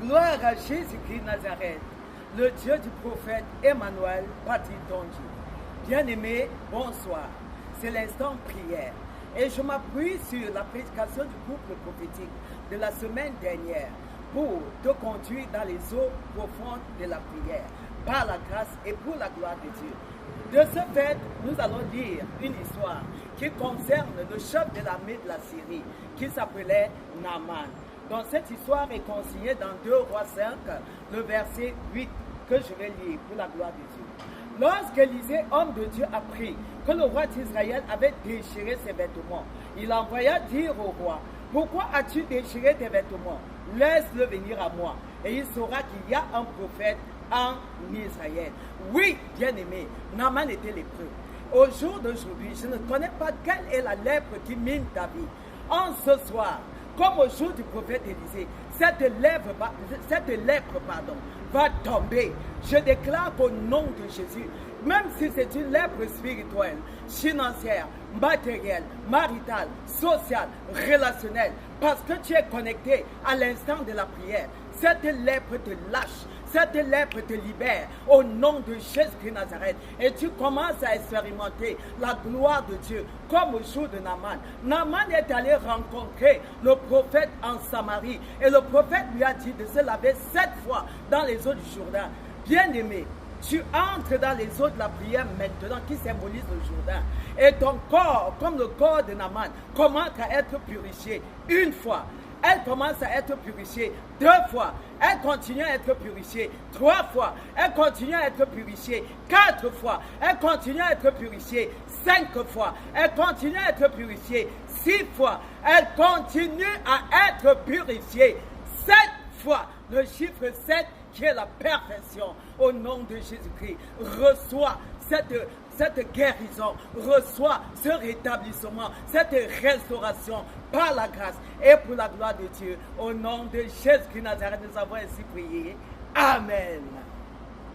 Gloire à Jésus-Christ Nazareth, le Dieu du prophète Emmanuel, Patrick Donji. Bien-aimés, bonsoir. C'est l'instant prière. Et je m'appuie sur la prédication du couple prophétique de la semaine dernière pour te conduire dans les eaux profondes de la prière, par la grâce et pour la gloire de Dieu. De ce fait, nous allons lire une histoire qui concerne le chef de l'armée de la Syrie, qui s'appelait Naaman. Donc cette histoire est consignée dans 2 Rois 5, le verset 8, que je vais lire pour la gloire de Dieu. Lorsqu'Élisée, homme de Dieu, apprit que le roi d'Israël avait déchiré ses vêtements, il envoya dire au roi: pourquoi as-tu déchiré tes vêtements? Laisse-le venir à moi, et il saura qu'il y a un prophète en Israël. Oui, bien-aimé, Naaman était lépreux. Au jour d'aujourd'hui, je ne connais pas quelle est la lèpre qui mine ta vie. En ce soir, comme au jour du prophète Élisée, cette lèpre va tomber. Je déclare qu'au nom de Jésus, même si c'est une lèpre spirituelle, financière, matérielle, maritale, sociale, relationnelle, parce que tu es connecté à l'instant de la prière, cette lèpre te lâche. Cette lèpre te libère au nom de Jésus-Christ Nazareth. Et tu commences à expérimenter la gloire de Dieu comme au jour de Naaman. Naaman est allé rencontrer le prophète en Samarie. Et le prophète lui a dit de se laver 7 fois dans les eaux du Jourdain. Bien-aimé, tu entres dans les eaux de la prière maintenant qui symbolisent le Jourdain. Et ton corps, comme le corps de Naaman, commence à être purifié une fois. Elle commence à être purifiée 2 fois. Elle continue à être purifiée 3 fois. Elle continue à être purifiée 4 fois. Elle continue à être purifiée 5 fois. Elle continue à être purifiée 6 fois. Elle continue à être purifiée 7 fois. Le chiffre 7 qui est la perfection. Au nom de Jésus-Christ, reçois cette guérison, reçoit ce rétablissement, cette restauration par la grâce et pour la gloire de Dieu. Au nom de Jésus-Christ Nazareth, nous avons ainsi prié. Amen.